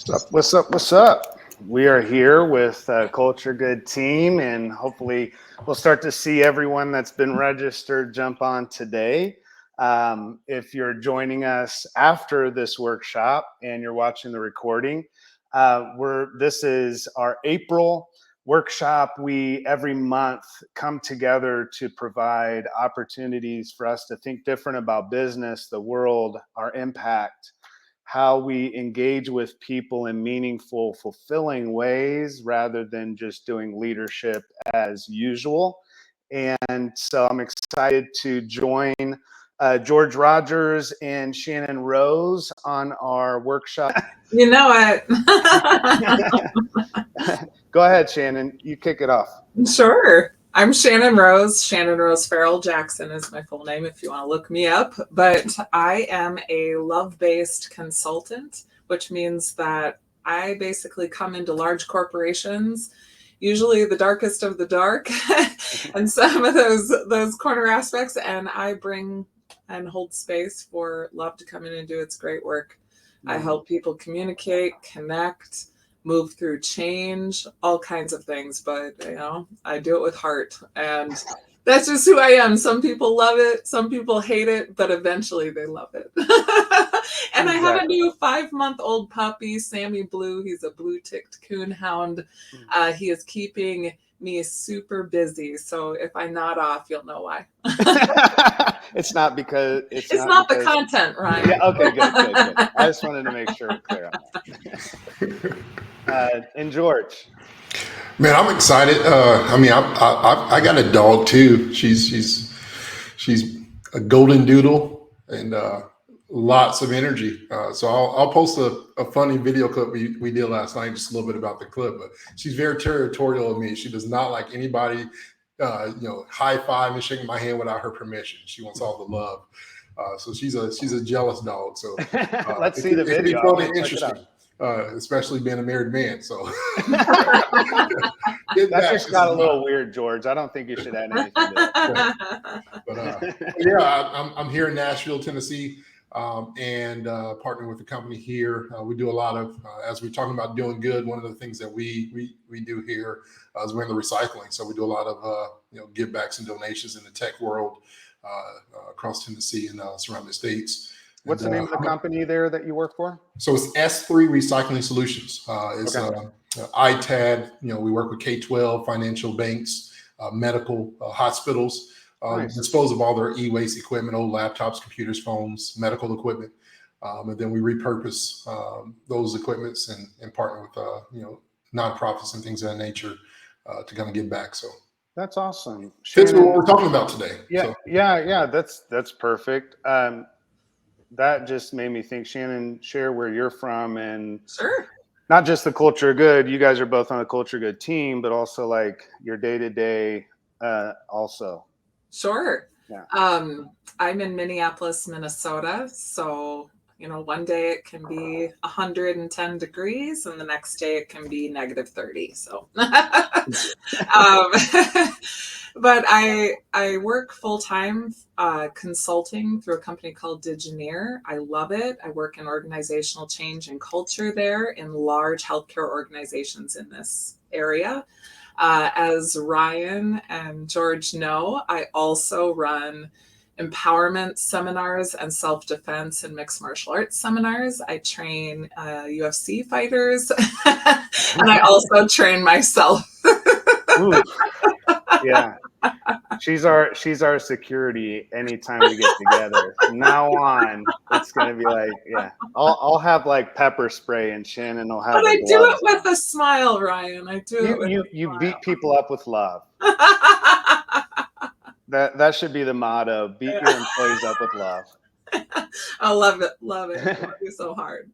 What's up? What's up? We are here with Culture Good team, and hopefully we'll start to see everyone that's been registered jump on today. If you're joining us after this workshop and you're watching the recording, this is our April workshop. We every month come together to provide opportunities for us to think different about business, the world, our impact, how we engage with people in meaningful, fulfilling ways rather than just doing leadership as usual. And so I'm excited to join George Rogers and Shannon Rose on our workshop. You know it. Go ahead, Shannon. You kick it off. Sure. I'm Shannon Rose. Shannon Rose Farrell Jackson is my full name if you want to look me up. But I am a love-based consultant, which means that I basically come into large corporations, usually the darkest of the dark, and some of those corner aspects, and I bring and hold space for love to come in and do its great work. I help people communicate, connect, move through change, all kinds of things, but I do it with heart, and that's just who I am. Some people love it, some people hate it, but eventually they love it. And exactly. I have a new 5-month-old puppy, Sammy Blue. He's a blue-ticked coonhound. He is keeping me super busy, so if I nod off, you'll know why. It's not because it's not because... the content, Ryan. Yeah, okay, good. I just wanted to make sure we're clear on that. And George, man, I'm excited. I got a dog too. She's a golden doodle and lots of energy. So I'll post a funny video clip we did last night, just a little bit about the clip. But she's very territorial of me. She does not like anybody, high five and shaking my hand without her permission. She wants all the love. So she's a jealous dog. So let's see the video. Interesting. Especially being a married man, so that just got a little weird, George. I don't think you should add anything to that. But I'm here in Nashville, Tennessee, and partnering with the company here. We do a lot of, as we're talking about doing good. One of the things that we do here is we're in the recycling. So we do a lot of give backs and donations in the tech world across Tennessee and surrounding states. What's the name of the company there that you work for? So it's S3 Recycling Solutions. It's ITAD. We work with K-12, financial banks, medical, hospitals, Nice. dispose of all their e-waste equipment, old laptops, computers, phones, medical equipment. And then we repurpose those equipments and partner with, nonprofits and things of that nature to kind of give back. So that's awesome. Fits with what we're talking about today. Yeah. That's perfect. That just made me think, Shannon, share where you're from and sure. Not just the Culture Good. You guys are both on the Culture Good team, but also like your day-to-day also. Sure. Yeah. I'm in Minneapolis, Minnesota. So, one day it can be 110 degrees and the next day it can be -30. So, but I work full-time consulting through a company called Digineer. I love it. I work in organizational change and culture there in large healthcare organizations in this area. As Ryan and George know, I also run empowerment seminars and self-defense and mixed martial arts seminars. I train UFC fighters and I also train myself. Ooh. Yeah. She's our security anytime we get together. From now on, it's gonna be like, yeah. I'll have like pepper spray and Shannon will have. But I do it with a smile, Ryan. I do it with a you smile. Beat people up with love. That should be the motto. Beat your employees up with love. I love it. Love it. I love you so hard.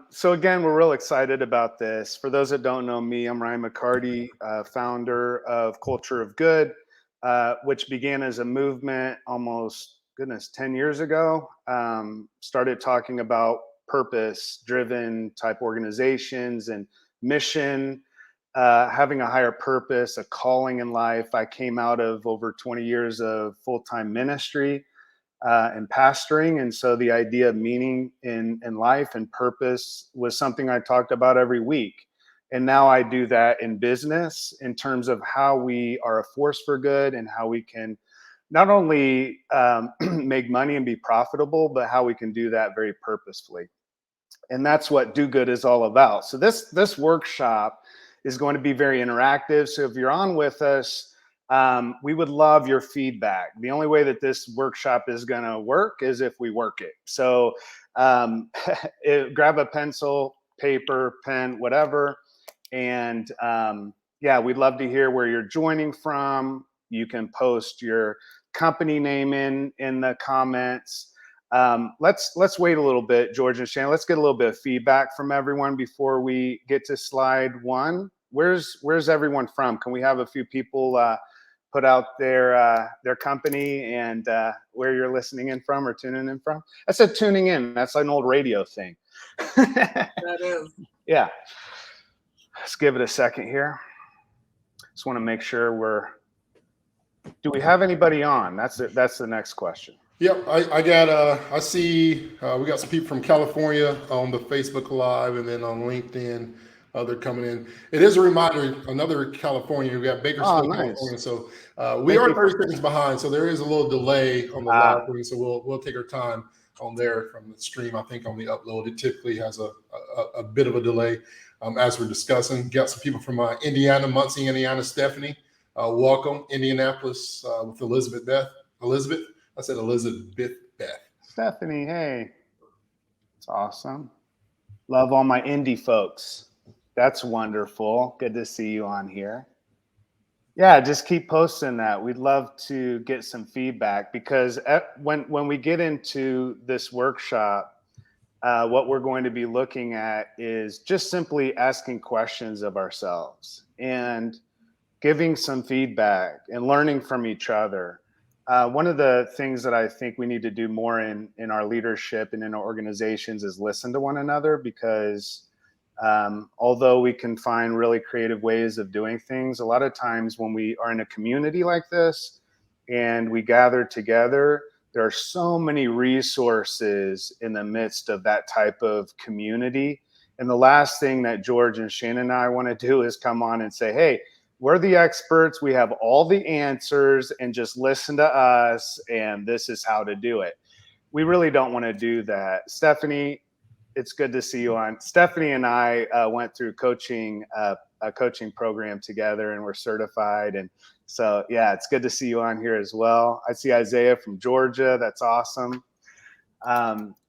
So again, we're real excited about this. For those that don't know me, I'm Ryan McCarty, founder of Culture of Good, which began as a movement almost, 10 years ago. Started talking about purpose-driven type organizations and mission, having a higher purpose, a calling in life. I came out of over 20 years of full-time ministry. and pastoring. And so the idea of meaning in life and purpose was something I talked about every week. And now I do that in business in terms of how we are a force for good and how we can not only make money and be profitable, but how we can do that very purposefully. And that's what Do Good is all about. So this workshop is going to be very interactive. So if you're on with us, we would love your feedback. The only way that this workshop is going to work is if we work it. So grab a pencil, paper, pen, whatever. And yeah, we'd love to hear where you're joining from. You can post your company name in the comments. Let's wait a little bit, George and Shannon. Let's get a little bit of feedback from everyone before we get to slide 1. Where's everyone from? Can we have a few people put out their company and where you're listening in from or tuning in from? I said tuning in. That's an old radio thing. That is. Yeah. Let's give it a second here. Just want to make sure do we have anybody on? That's it. That's the next question. Yep, I see we got some people from California on the Facebook Live and then on LinkedIn. They're coming in. It is a reminder, another California. We got Bakersfield, nice. California. So we are 30 seconds behind. So there is a little delay on the live thing. So we'll take our time on there from the stream. I think on the upload, it typically has a bit of a delay as we're discussing. Got some people from Indiana, Muncie, Indiana. Stephanie, welcome. Indianapolis with Elizabeth Beth. I said Elizabeth Beth. Stephanie, hey. It's awesome. Love all my indie folks. That's wonderful. Good to see you on here. Yeah, just keep posting that. We'd love to get some feedback because when we get into this workshop, what we're going to be looking at is just simply asking questions of ourselves and giving some feedback and learning from each other. One of the things that I think we need to do more in our leadership and in our organizations is listen to one another because although we can find really creative ways of doing things, a lot of times when we are in a community like this and we gather together, there are so many resources in the midst of that type of community. And the last thing that George and Shannon and I want to do is come on and say, hey, we're the experts. We have all the answers and just listen to us. And this is how to do it. We really don't want to do that. Stephanie, it's good to see you on. Stephanie and I went through a coaching program together and we're certified. And so, yeah, it's good to see you on here as well. I see Isaiah from Georgia. That's awesome.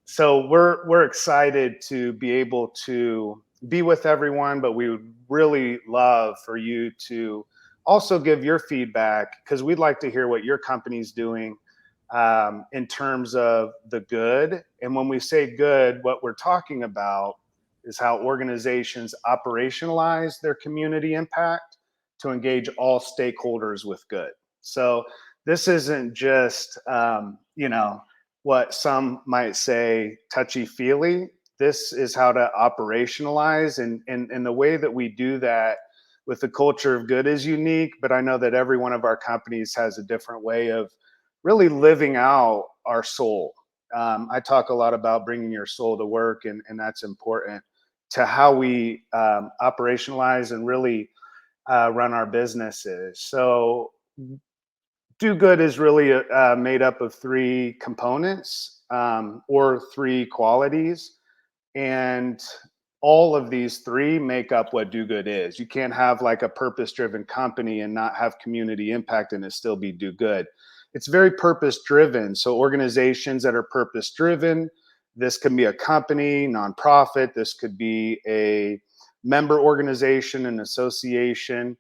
So we're excited to be able to be with everyone, but we would really love for you to also give your feedback because we'd like to hear what your company's doing in terms of the good. And when we say good, what we're talking about is how organizations operationalize their community impact to engage all stakeholders with good. So this isn't just, what some might say touchy-feely. This is how to operationalize, and the way that we do that with the culture of good is unique, but I know that every one of our companies has a different way of really living out our soul. I talk a lot about bringing your soul to work, and that's important to how we operationalize and really run our businesses. So Do Good is really made up of 3 components or 3 qualities. And all of these 3 make up what Do Good is. You can't have like a purpose-driven company and not have community impact and it still be Do Good. It's very purpose-driven. So organizations that are purpose-driven, this can be a company, nonprofit, this could be a member organization, an association.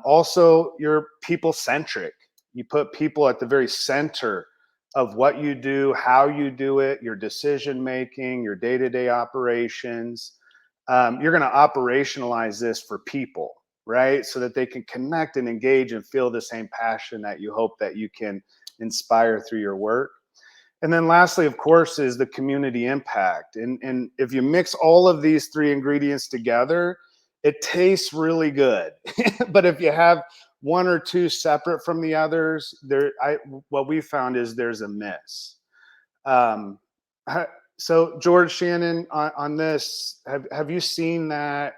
Also, you're people-centric. You put people at the very center of what you do, how you do it, your decision making, your day-to-day operations. You're going to operationalize this for people, right? So that they can connect and engage and feel the same passion that you hope that you can inspire through your work. And then lastly, of course, is the community impact. And if you mix all of these 3 ingredients together, it tastes really good. But if you have 1 or 2 separate from the others, what we found is there's a miss. So George, Shannon, on this, have you seen that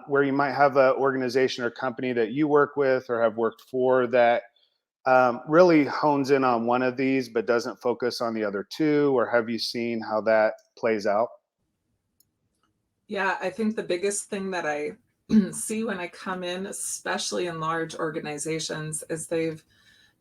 where you might have an organization or company that you work with or have worked for that really hones in on one of these but doesn't focus on the other two, or have you seen how that plays out? Yeah, I think the biggest thing that I see when I come in, especially in large organizations, is they've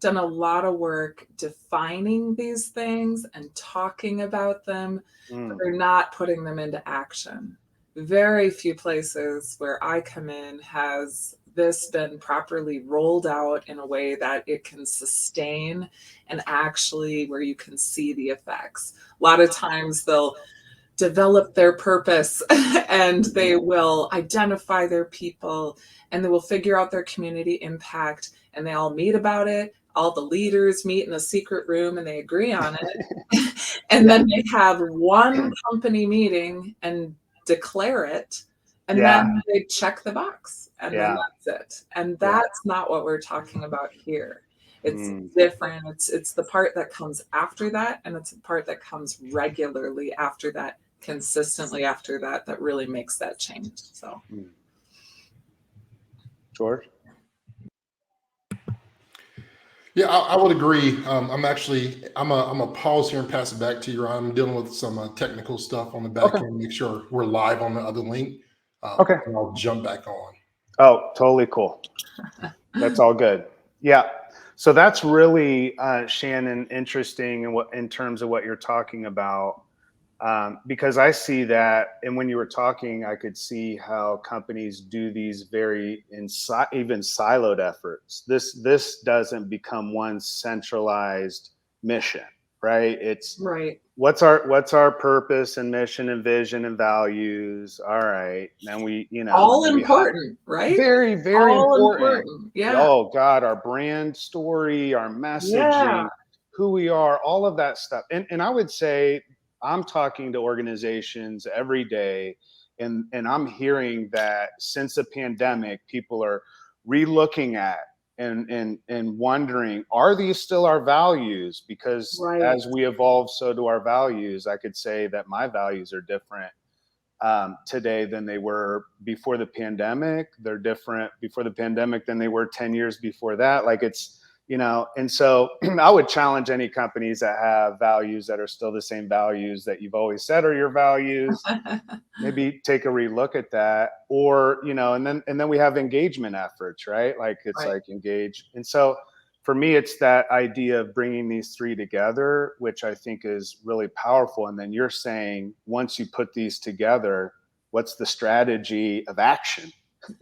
done a lot of work defining these things and talking about them, but Mm, they're not putting them into action. Very few places where I come in has this been properly rolled out in a way that it can sustain and actually where you can see the effects. A lot of times they'll develop their purpose and they will identify their people and they will figure out their community impact and they all meet about it. All the leaders meet in a secret room and they agree on it. And yeah, then they have one company meeting and declare it. And yeah, then they check the box and then yeah, that's it. And yeah. that's not what we're talking about here. It's Mm, different. It's the part that comes after that, and it's the part that comes regularly after that, consistently after that, that really makes that change. So mm. George? Yeah, I would agree. I'm a pause here and pass it back to you, Ryan. I'm dealing with some technical stuff on the back Okay. end. Make sure we're live on the other link. Okay. And I'll jump back on. Oh, totally cool. That's all good. Yeah. So that's really, Shannon, interesting in terms of what you're talking about, because I see that, and when you were talking, I could see how companies do these very even siloed efforts. This doesn't become one centralized mission, right? It's right. what's our purpose and mission and vision and values. All right, then All we important, right? very, very All important. important. Yeah. Oh God, our brand story, our Yeah. messaging, who we are, all of that stuff. And I would say I'm talking to organizations every day, and I'm hearing that since the pandemic, people are relooking at and wondering, are these still our values? Because Right. as we evolve, so do our values. I could say that my values are different today than they were before the pandemic. They're different before the pandemic than they were 10 years before that. Like and so I would challenge any companies that have values that are still the same values that you've always said are your values. Maybe take a relook at that, or and then we have engagement efforts, right? Like it's Right. like engage. And so for me, it's that idea of bringing these three together, which I think is really powerful. And then you're saying, once you put these together, what's the strategy of action?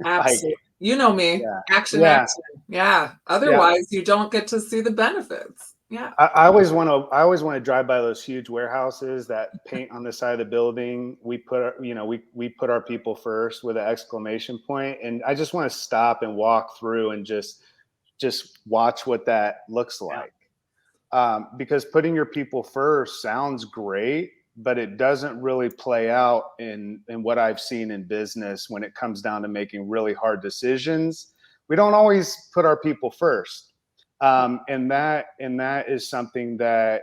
Like, Absolutely. You know me. yeah, Action, yeah, action. Yeah. yeah. Otherwise, you don't get to see the benefits. Yeah. I always want to drive by those huge warehouses that paint on the side of the building. We put our people first with an exclamation point, and I just want to stop and walk through and just watch what that looks Yeah. like. Because putting your people first sounds great, but it doesn't really play out in what I've seen in business when it comes down to making really hard decisions. We don't always put our people first, and that is something that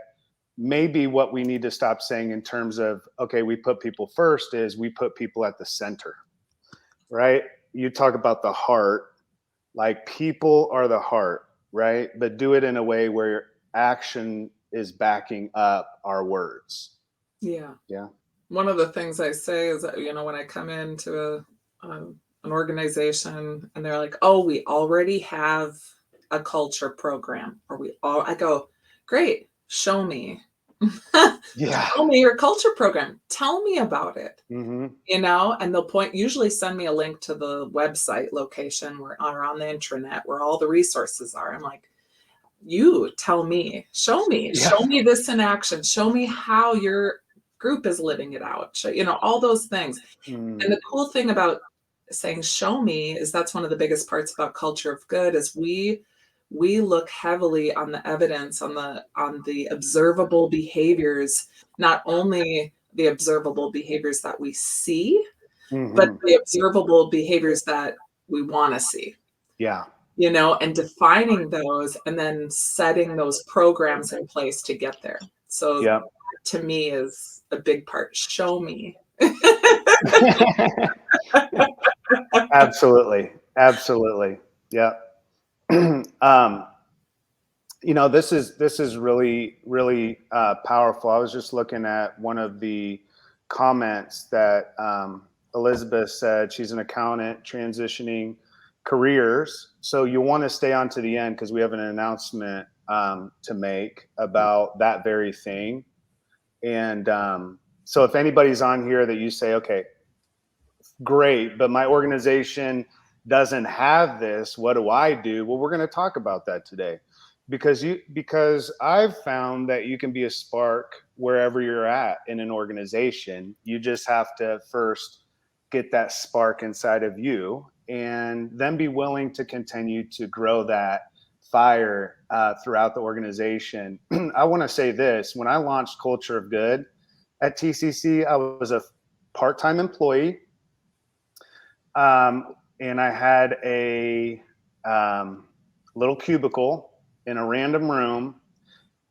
maybe what we need to stop saying in terms of, okay, we put people first, is we put people at the center, right? You talk about the heart, like people are the heart, right? But do it in a way where action is backing up our words. Yeah. Yeah. One of the things I say is that, when I come into an organization and they're like, oh, we already have a culture program, or I go, great, show me. Yeah. Show me your culture program. Tell me about it. Mm-hmm. And they'll usually send me a link to the website location or on the intranet where all the resources are. I'm like, you tell me, show Yeah. me this in action, show me how your group is living it out, all those things. And the cool thing about saying show me is that's one of the biggest parts about culture of good is we look heavily on the evidence, on the observable behaviors, not only the observable behaviors that we see, but Mm-hmm. the observable behaviors that we want to see. Yeah. And defining those and then setting those programs in place to get there. So Yeah. to me is a big part. Show me. Absolutely. Absolutely. Yeah. This is really, really powerful. I was just looking at one of the comments that Elizabeth said. She's an accountant transitioning careers. So you want to stay on to the end because we have an announcement to make about that very thing. And so if anybody's on here that you say, okay, great, but my organization doesn't have this, what do I do? Well, we're going to talk about that today because I've found that you can be a spark wherever you're at in an organization. You just have to first get that spark inside of you and then be willing to continue to grow that fire throughout the organization. I want to say this: when I launched Culture of Good at TCC, I was a part-time employee. And I had a little cubicle in a random room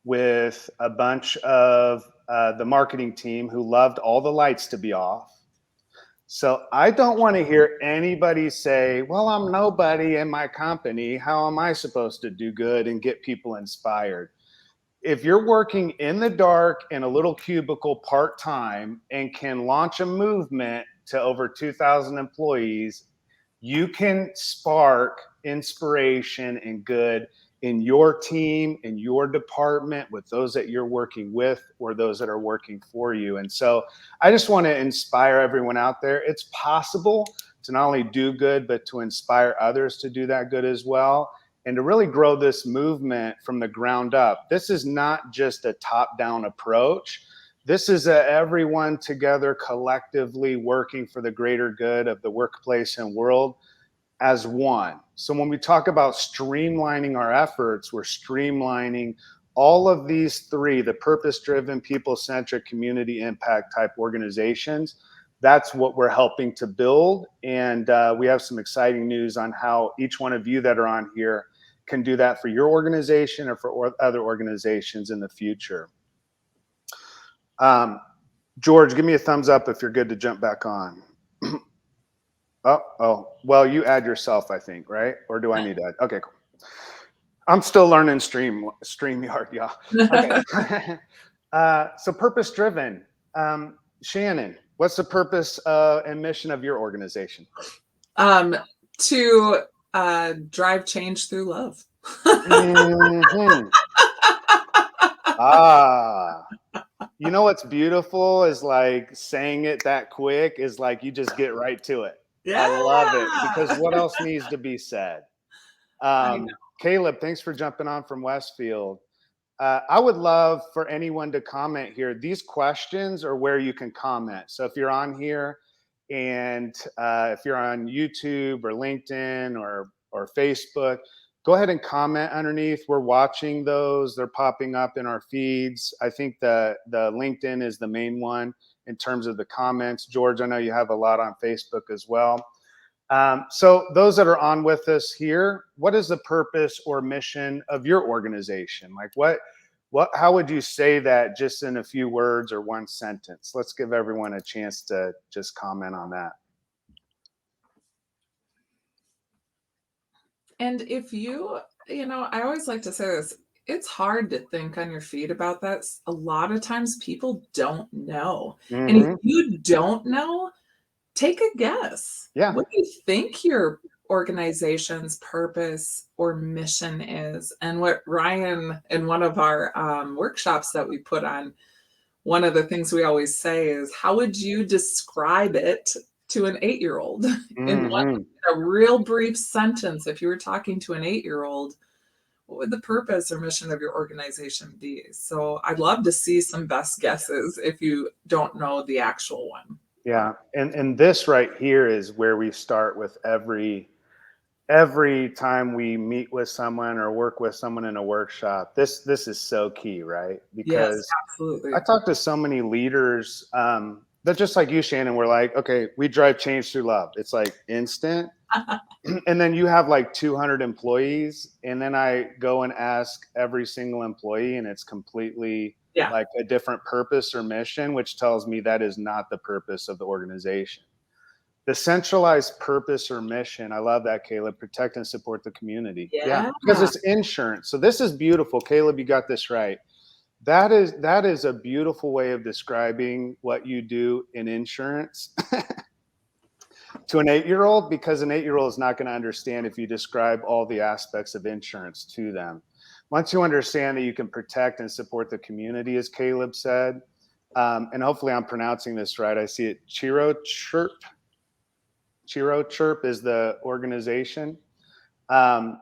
with a bunch of the marketing team who loved all the lights to be off. So I don't want to hear anybody say, well, I'm nobody in my company. How am I supposed to do good and get people inspired? If you're working in the dark in a little cubicle part-time and can launch a movement to over 2,000 employees, you can spark inspiration and good in your team, in your department, with those that you're working with or those that are working for you. And so I just want to inspire everyone out there. It's possible to not only do good, but to inspire others to do that good as well, and to really grow this movement from the ground up. This is not just a top-down approach. This is everyone together collectively working for the greater good of the workplace and world as one. So when we talk about streamlining our efforts, we're streamlining all of these three, the purpose-driven, people-centric, community impact type organizations. That's what we're helping to build. And we have some exciting news on how each one of you that are on here can do that for your organization or for other organizations in the future. George, give me a thumbs up if you're good to jump back on. Well, you add yourself, I think, right? Or do I need to add? Okay, cool. I'm still learning StreamYard, y'all. Okay. So purpose-driven. Shannon, what's the purpose and mission of your organization? To drive change through love. Mm-hmm. You know what's beautiful is like saying it that quick is like you just get right to it. Yeah. I love it because what else needs to be said? Caleb, thanks for jumping on from Westfield. I would love for anyone to comment here. These questions are where you can comment. So if you're on here and if you're on YouTube or LinkedIn or Facebook, go ahead and comment underneath. We're watching those. They're popping up in our feeds. I think the LinkedIn is the main one in terms of the comments. George, I know you have a lot on Facebook as well. So those that are on with us here, what is the purpose or mission of your organization? Like how would you say that just in a few words or one sentence? Let's give everyone a chance to just comment on that. And if I always like to say this, it's hard to think on your feet about that. A lot of times people don't know. Mm-hmm. And if you don't know, take a guess. Yeah. What do you think your organization's purpose or mission is? And what Ryan, in one of our workshops that we put on, one of the things we always say is, how would you describe it to an 8-year-old? Mm-hmm. In a real brief sentence, if you were talking to an 8-year-old, what would the purpose or mission of your organization be? So I'd love to see some best guesses if you don't know the actual one. Yeah, and this right here is where we start with every time we meet with someone or work with someone in a workshop. This is so key, right? Because yes, absolutely. I talk to so many leaders that just like you, Shannon, we're like, okay, we drive change through love. It's like instant. And then you have like 200 employees. And then I go and ask every single employee and it's completely Yeah. like a different purpose or mission, which tells me that is not the purpose of the organization. The centralized purpose or mission, I love that, Caleb, protect and support the community. Yeah. Because it's insurance. So this is beautiful. Caleb, you got this right. That is a beautiful way of describing what you do in insurance to an 8-year-old, because an 8-year-old is not going to understand if you describe all the aspects of insurance to them. Once you understand that you can protect and support the community, as Caleb said, and hopefully I'm pronouncing this right. I see it. Chiro Chirp is the organization. That's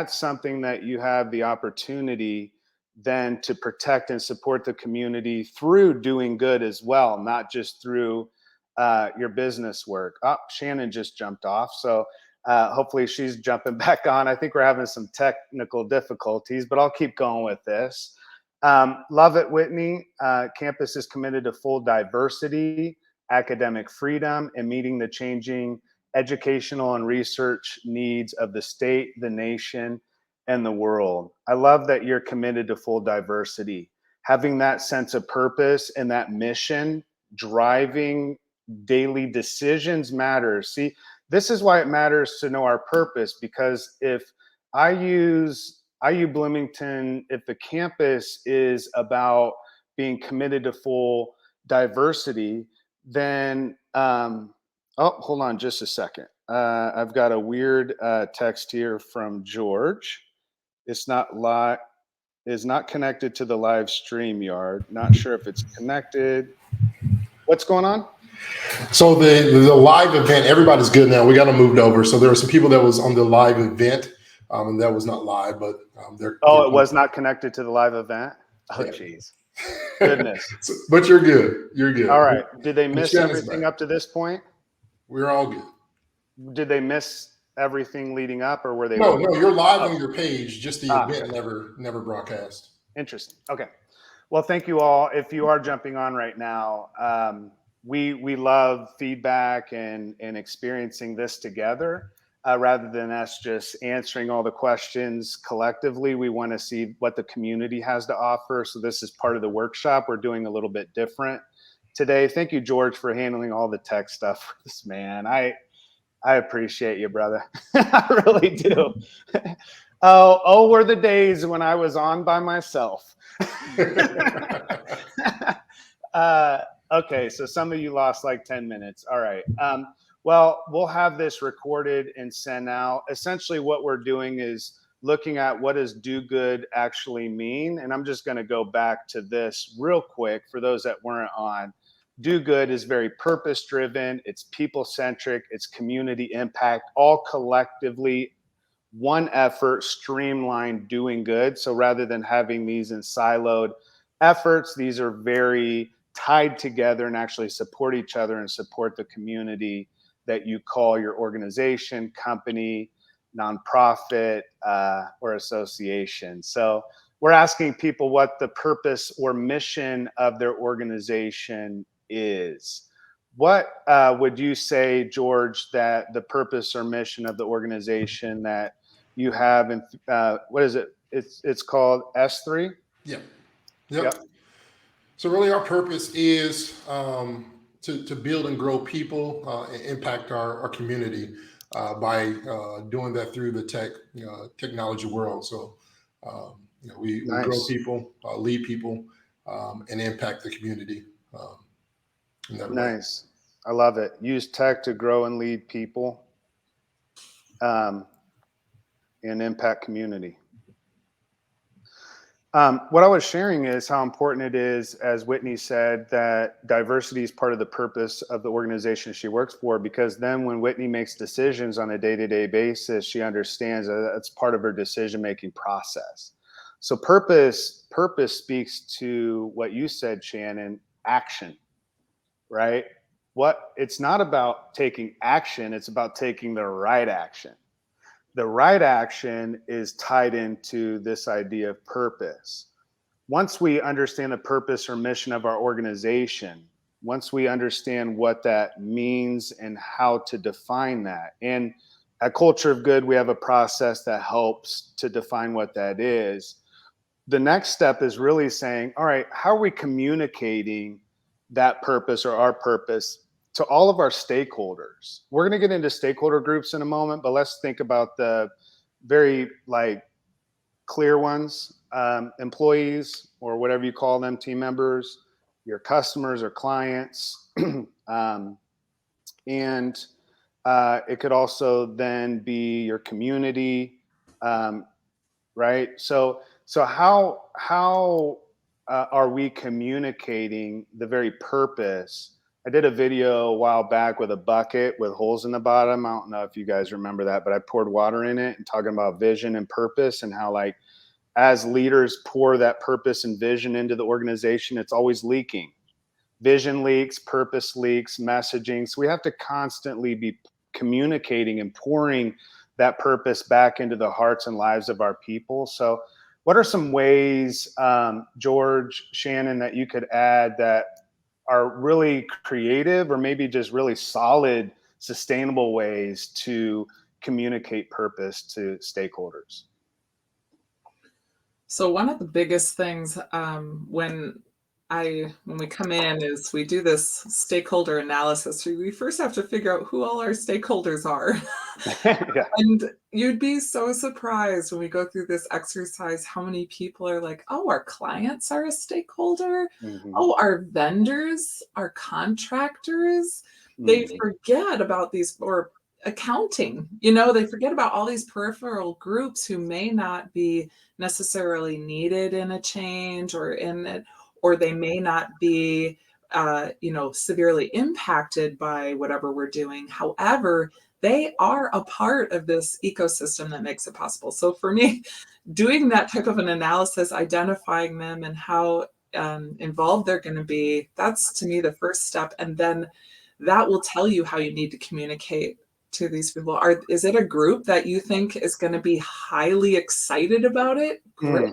something that you have the opportunity then to protect and support the community through doing good as well, not just through your business work. Oh, Shannon just jumped off. So hopefully she's jumping back on. I think we're having some technical difficulties, but I'll keep going with this. Love it, Whitney. Campus is committed to full diversity, academic freedom, and meeting the changing educational and research needs of the state, the nation, and the world. I love that you're committed to full diversity. Having that sense of purpose and that mission driving daily decisions matters. See, this is why it matters to know our purpose, because if I use IU Bloomington, if the campus is about being committed to full diversity, then hold on just a second. I've got a weird text here from George. It's not live, is not connected to the live StreamYard. Not sure if it's connected. What's going on? So the live event, everybody's good now. We got them moved over. So there were some people that was on the live event, and that was not live, but they're. Oh, it was not connected to the live event. Oh, Yeah. geez. Goodness. But you're good. You're good. All right. Did they miss Shannon's everything back. up to this point? We're all good. Did they miss everything leading up, or were they? No, you're live on your page. Just the event okay. never broadcast. Interesting. Okay. Well, thank you all. If you are jumping on right now, we love feedback and experiencing this together. Rather than us just answering all the questions collectively, we want to see what the community has to offer. So this is part of the workshop. We're doing a little bit different today. Thank you, George, for handling all the tech stuff for this, man. I appreciate you, brother. I really do. Oh, were the days when I was on by myself. Okay, so some of you lost like 10 minutes. All right. Well, we'll have this recorded and sent out. Essentially, what we're doing is looking at what does do good actually mean. And I'm just going to go back to this real quick for those that weren't on. Do good is very purpose driven. It's people centric. It's community impact, all collectively one effort, streamlined doing good. So rather than having these in siloed efforts, these are very tied together and actually support each other and support the community that you call your organization, company, nonprofit, or association. So we're asking people what the purpose or mission of their organization is. What would you say, George, that the purpose or mission of the organization that you have, and what is it? It's called S3? Yep. So really our purpose is to build and grow people and impact our community by doing that through the technology world. So we Nice. grow people, lead people, and impact the community. In that way. Nice. I love it. Use tech to grow and lead people and impact community. What I was sharing is how important it is, as Whitney said, that diversity is part of the purpose of the organization she works for, because then when Whitney makes decisions on a day-to-day basis, she understands that that's part of her decision-making process. So purpose speaks to what you said, Shannon, action, right? It's not about taking action, it's about taking the right action. The right action is tied into this idea of purpose. Once we understand the purpose or mission of our organization, once we understand what that means and how to define that, and at Culture of Good, we have a process that helps to define what that is. the next step is really saying, all right, how are we communicating that purpose or our purpose to all of our stakeholders? We're going to get into stakeholder groups in a moment, but let's think about the very like clear ones, employees or whatever you call them, team members, your customers or clients. And it could also then be your community, right? So how are we communicating the very purpose? I did a video a while back with a bucket with holes in the bottom. I don't know if you guys remember that, but I poured water in it and talking about vision and purpose and how like as leaders pour that purpose and vision into the organization, it's always leaking. Vision leaks, purpose leaks, messaging. So we have to constantly be communicating and pouring that purpose back into the hearts and lives of our people. So what are some ways, George, Shannon, that you could add that are really creative or maybe just really solid, sustainable ways to communicate purpose to stakeholders? So one of the biggest things when we come in is we do this stakeholder analysis. We first have to figure out who all our stakeholders are. Yeah. And you'd be so surprised when we go through this exercise how many people are like, oh, our clients are a stakeholder. Mm-hmm. Oh, our vendors, our contractors. They forget about these, or accounting, they forget about all these peripheral groups who may not be necessarily needed in a change or in it, or they may not be, severely impacted by whatever we're doing. However, they are a part of this ecosystem that makes it possible. So for me, doing that type of an analysis, identifying them and how involved they're going to be, that's to me the first step. And then that will tell you how you need to communicate to these people. Is it a group that you think is going to be highly excited about it? Great.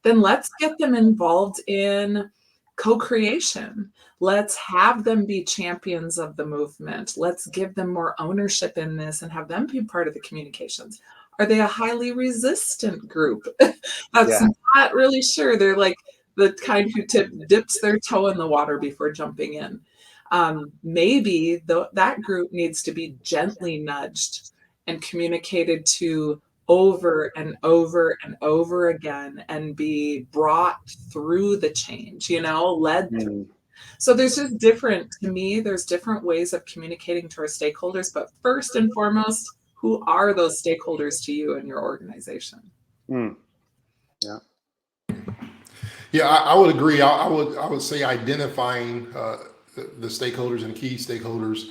Then let's get them involved in co-creation. Let's have them be champions of the movement. Let's give them more ownership in this and have them be part of the communications. Are they a highly resistant group? That's not really sure. They're like the kind who dips their toe in the water before jumping in. Maybe that group needs to be gently nudged and communicated to over and over and over again and be brought through the change, led through. So there's just there's different ways of communicating to our stakeholders, but first and foremost, who are those stakeholders to you and your organization? Yeah. Yeah, I would agree. I would say identifying the stakeholders and key stakeholders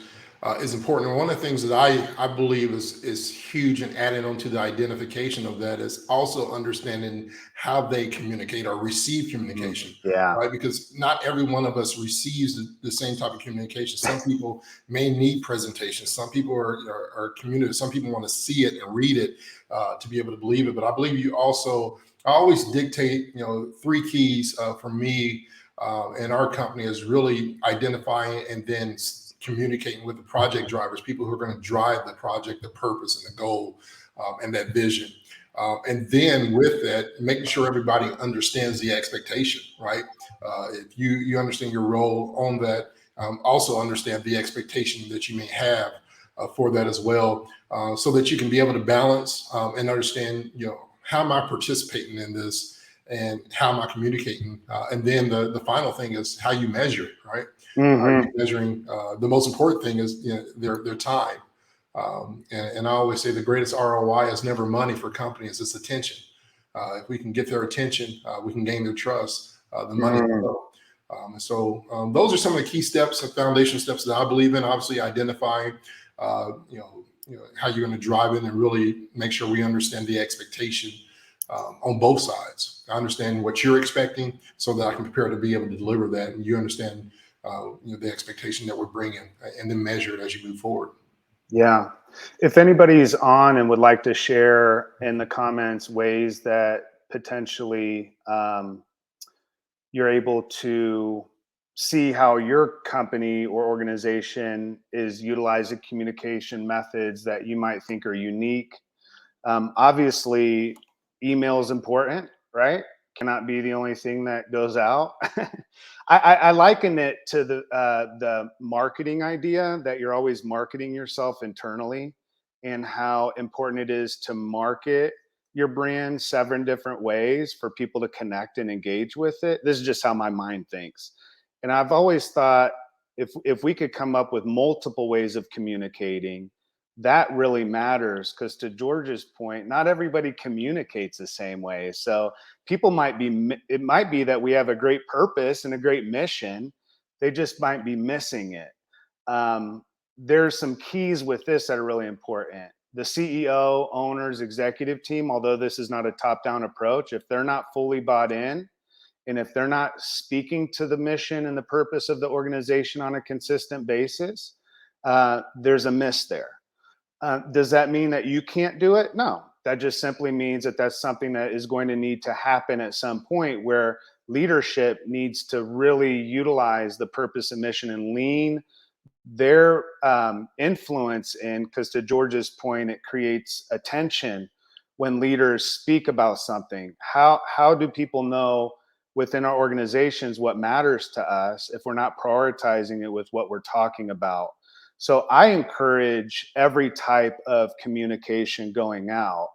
is important. And one of the things that I believe is huge in adding on to the identification of that is also understanding how they communicate or receive communication. Yeah. Right. Because not every one of us receives the same type of communication. Some people may need presentations. Some people are communicative. Some people want to see it and read it to be able to believe it. But I believe I always dictate, 3 keys for me and our company is really identifying and then communicating with the project drivers, people who are going to drive the project, the purpose and the goal and that vision. And then with that, making sure everybody understands the expectation, right? If you understand your role on that, also understand the expectation that you may have for that as well, so that you can be able to balance and understand, how am I participating in this and how am I communicating? And then the final thing is how you measure, right? Are you measuring? The most important thing is their time. And I always say the greatest ROI is never money for companies, it's attention. If we can get their attention, we can gain their trust, the money will go. And so those are some of the key steps and foundation steps that I believe in. Obviously, identifying, how you're going to drive it and really make sure we understand the expectation on both sides. I understand what you're expecting so that I can prepare to be able to deliver that, and you understand the expectation that we're bringing, and then measure it as you move forward. Yeah. If anybody's on and would like to share in the comments ways that potentially you're able to see how your company or organization is utilizing communication methods that you might think are unique. Obviously, email is important, right? cannot be the only thing that goes out. I liken it to the marketing idea that you're always marketing yourself internally, and how important it is to market your brand 7 different ways for people to connect and engage with it. This is just how my mind thinks. And I've always thought if we could come up with multiple ways of communicating, that really matters, because to George's point, not everybody communicates the same way. So people might be, it might be that we have a great purpose and a great mission, they just might be missing it. There's some keys with this that are really important. The CEO, owners, executive team, although this is not a top-down approach, if they're not fully bought in, and if they're not speaking to the mission and the purpose of the organization on a consistent basis, there's a miss there. Does that mean that you can't do it? No, that just simply means that that's something that is going to need to happen at some point, where leadership needs to really utilize the purpose and mission and lean their influence in, because to George's point, it creates attention when leaders speak about something. How do people know within our organizations what matters to us if we're not prioritizing it with what we're talking about? So I encourage every type of communication going out.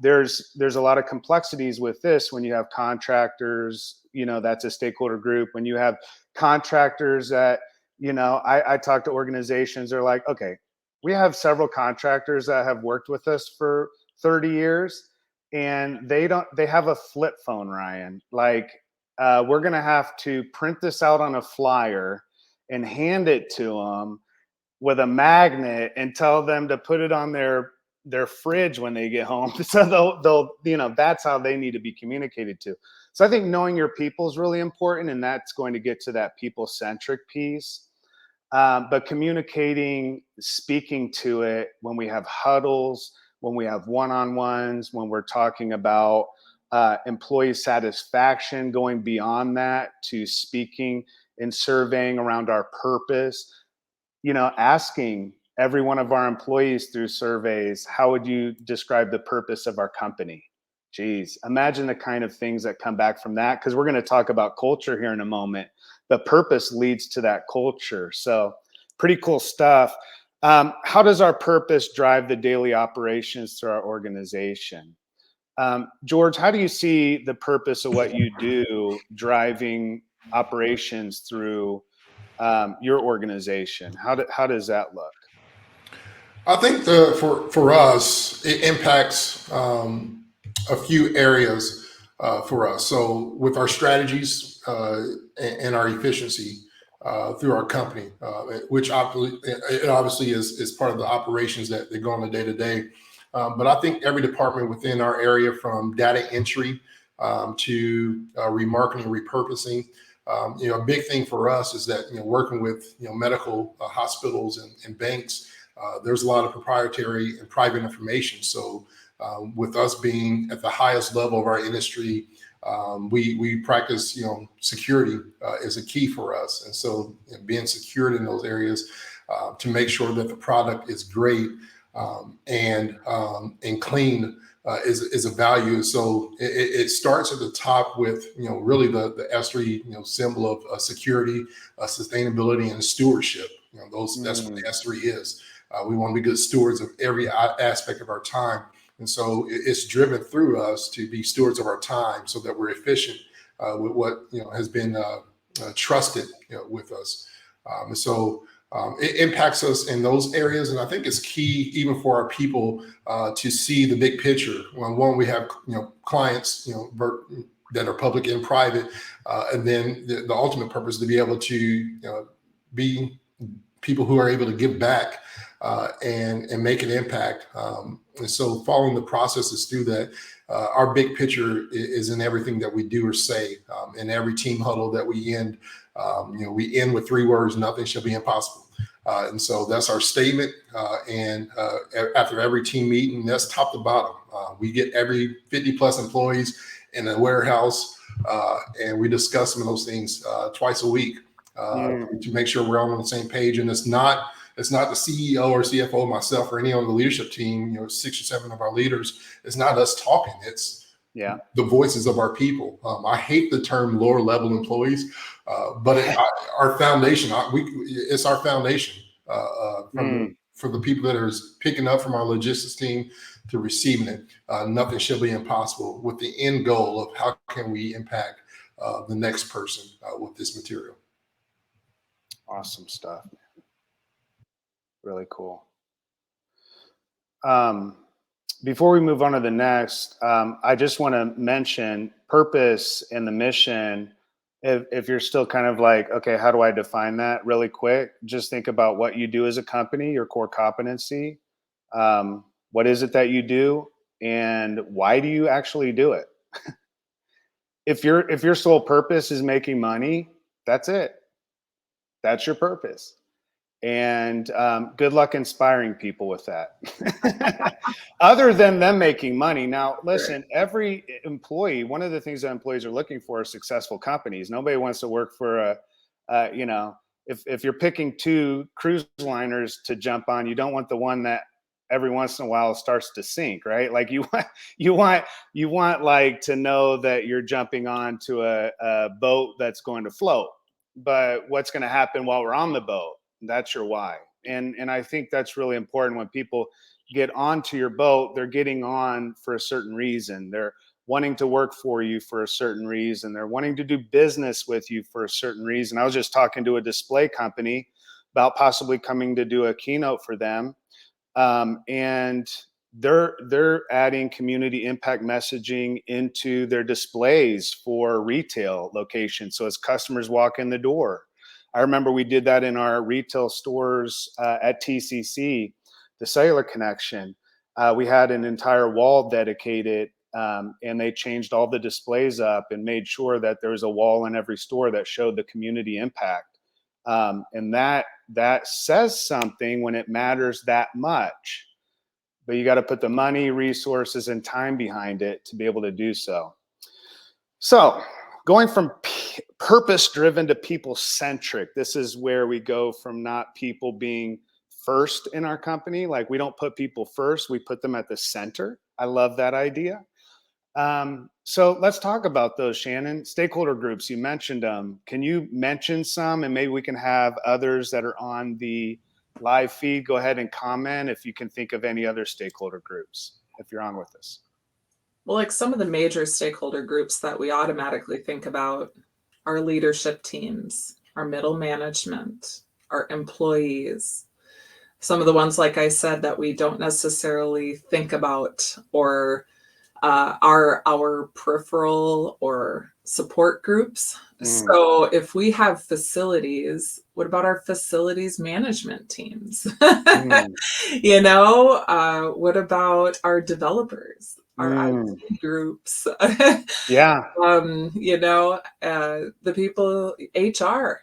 There's a lot of complexities with this when you have contractors, that's a stakeholder group. When you have contractors that, I talk to organizations, they're like, okay, we have several contractors that have worked with us for 30 years and they have a flip phone, Ryan. Like, we're going to have to print this out on a flyer and hand it to them with a magnet and tell them to put it on their fridge when they get home. So they'll that's how they need to be communicated to. So I think knowing your people is really important, and that's going to get to that people-centric piece. But communicating, speaking to it when we have huddles, when we have one-on-ones, when we're talking about employee satisfaction, going beyond that to speaking and surveying around our purpose, asking every one of our employees through surveys, how would you describe the purpose of our company? Geez, imagine the kind of things that come back from that, because we're going to talk about culture here in a moment. But purpose leads to that culture. So pretty cool stuff. How does our purpose drive the daily operations through our organization? George, how do you see the purpose of what you do driving operations through your organization? How does that look? I think for us, it impacts a few areas for us. So with our strategies and our efficiency through our company, which obviously is part of the operations that go on the day to day. But I think every department within our area, from data entry to remarketing, repurposing, a big thing for us is that, working with, medical hospitals and banks, there's a lot of proprietary and private information. So with us being at the highest level of our industry, we practice, security is a key for us. And so being secured in those areas to make sure that the product is great and clean is a value. So it starts at the top with, really the S3, symbol of security, sustainability, and stewardship. That's what the S3 is. We want to be good stewards of every aspect of our time. And so it's driven through us to be stewards of our time so that we're efficient with what, has been trusted, with us. And so it impacts us in those areas. And I think it's key even for our people to see the big picture. One, we have, clients, that are public and private. And then the ultimate purpose is to be able to be people who are able to give back and make an impact. And so following the processes through that, our big picture is in everything that we do or say. In every team huddle that we end, we end with 3 words: nothing shall be impossible. And so that's our statement. And after every team meeting, that's top to bottom. We get every 50 plus employees in a warehouse, and we discuss some of those things twice a week to make sure we're all on the same page. And it's not the CEO or CFO, myself, or any on the leadership team, 6 or 7 of our leaders. It's not us talking. It's Yeah. the voices of our people. I hate the term lower level employees, but our foundation, it's our foundation for the people that are picking up from our logistics team to receiving it. Nothing shall be impossible, with the end goal of how can we impact the next person with this material. Awesome stuff. Really cool. Before we move on to the next, I just want to mention purpose and the mission. If you're still kind of like, okay, how do I define that really quick? Just think about what you do as a company, your core competency. What is it that you do, and why do you actually do it? If your sole purpose is making money, that's it. That's your purpose. And good luck inspiring people with that. Other than them making money. Now, listen, every employee, one of the things that employees are looking for is successful companies. Nobody wants to work for if you're picking two cruise liners to jump on, you don't want the one that every once in a while starts to sink, right? Like you want like to know that you're jumping onto a boat that's going to float. But what's going to happen while we're on the boat? That's your why. And I think that's really important. When people get onto your boat, they're getting on for a certain reason. They're wanting to work for you for a certain reason. They're wanting to do business with you for a certain reason. I was just talking to a display company about possibly coming to do a keynote for them. And they're adding community impact messaging into their displays for retail locations. So as customers walk in the door, I remember we did that in our retail stores at TCC, the cellular connection. We had an entire wall dedicated, and they changed all the displays up and made sure that there was a wall in every store that showed the community impact. And that says something when it matters that much. But you got to put the money, resources, and time behind it to be able to do so. So going from purpose-driven to people-centric, this is where we go from not people being first in our company. Like, we don't put people first, we put them at the center. I love that idea. So let's talk about those, Shannon. Stakeholder groups, you mentioned them. Can you mention some, and maybe we can have others that are on the live feed go ahead and comment if you can think of any other stakeholder groups, if you're on with us. Well, like some of the major stakeholder groups that we automatically think about are leadership teams, our middle management, our employees. Some of the ones, like I said, that we don't necessarily think about or are our peripheral or support groups. So if we have facilities, what about our facilities management teams? What about our developers, our IT groups? Yeah. The people, HR,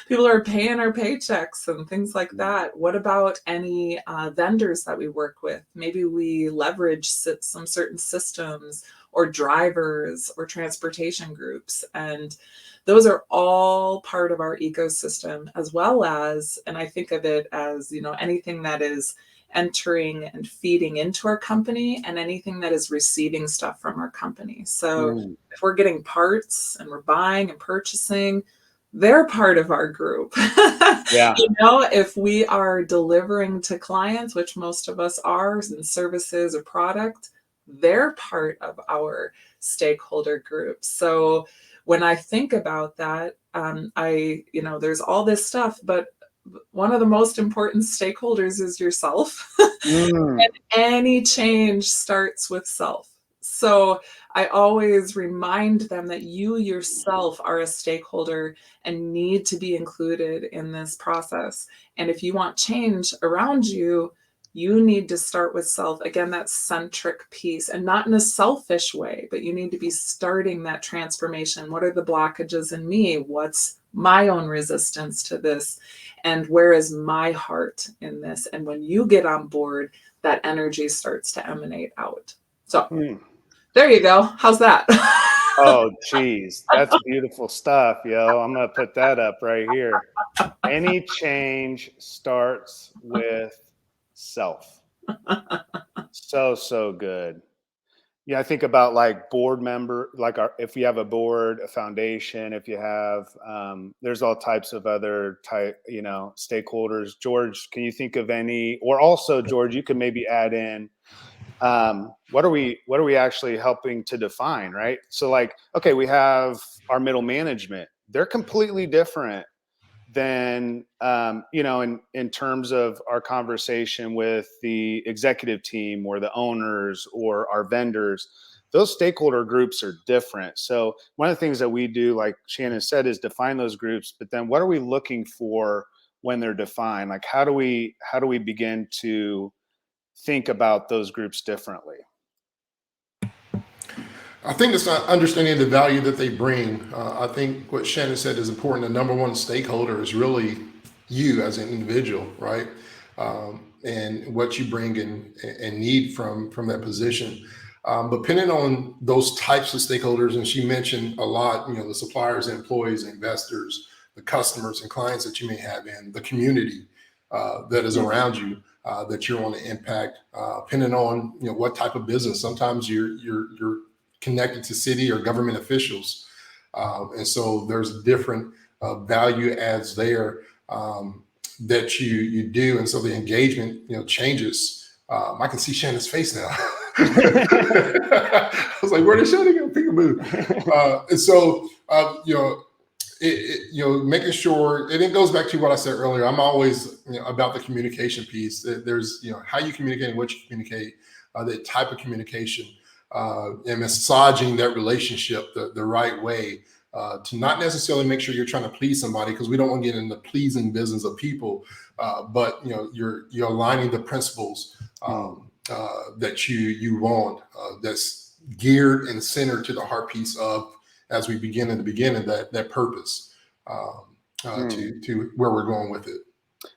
people are paying our paychecks and things like that. What about any vendors that we work with? Maybe we leverage some certain systems or drivers or transportation groups. And those are all part of our ecosystem, as well as, and I think of it as, anything that is entering and feeding into our company and anything that is receiving stuff from our company. So if we're getting parts and we're buying and purchasing, they're part of our group. Yeah. If we are delivering to clients, which most of us are, in services or product, they're part of our stakeholder group. So when I think about that, there's all this stuff, but one of the most important stakeholders is yourself. And any change starts with self. So I always remind them that you yourself are a stakeholder and need to be included in this process. And if you want change around you, you need to start with self. Again, that centric piece, and not in a selfish way, but you need to be starting that transformation. What are the blockages in me? What's my own resistance to this? And where is my heart in this? And when you get on board, that energy starts to emanate out. So there you go. How's that? Oh, geez. That's beautiful stuff, yo. I'm going to put that up right here. Any change starts with self. So good. Yeah, I think about like board member, like if we have a board, a foundation, if you have, there's all types of other type, stakeholders. George, can you think of any? Or also, George, you could maybe add in, what are we actually helping to define, right? So like, okay, we have our middle management. They're completely different than in terms of our conversation with the executive team or the owners or our vendors. Those stakeholder groups are different. So one of the things that we do, like Shannon said, is define those groups, but then what are we looking for when they're defined? Like how do we begin to think about those groups differently? I think it's not understanding the value that they bring. I think what Shannon said is important. The number one stakeholder is really you as an individual, right? And what you bring and need from that position. But depending on those types of stakeholders, and she mentioned a lot, the suppliers, employees, investors, the customers and clients that you may have in the community that is around you that you want to impact, depending on what type of business. Sometimes you're connected to city or government officials. And so there's different value adds there that you do. And so the engagement, changes. I can see Shannon's face now. I was like, where did Shannon go? Peekaboo. And so, making sure, and it goes back to what I said earlier. I'm always about the communication piece. There's, how you communicate and what you communicate, the type of communication. And massaging that relationship the right way to not necessarily make sure you're trying to please somebody, because we don't want to get in the pleasing business of people, but you're aligning the principles that you want, that's geared and centered to the heart piece of, as we begin in the beginning, that purpose to where we're going with it.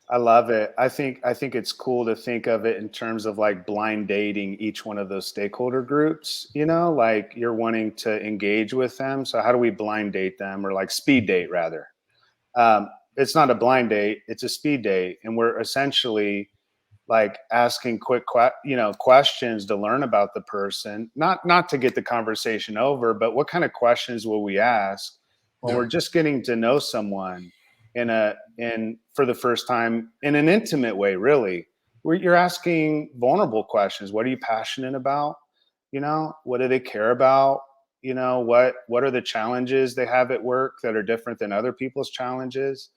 I love it. I think it's cool to think of it in terms of like blind dating each one of those stakeholder groups, like you're wanting to engage with them. So how do we blind date them, or like speed date rather? It's not a blind date, it's a speed date. And we're essentially like asking quick, questions to learn about the person, not to get the conversation over, but what kind of questions will we ask when we're just getting to know someone for the first time in an intimate way, really, where you're asking vulnerable questions. What are you passionate about? What do they care about? What are the challenges they have at work that are different than other people's challenges?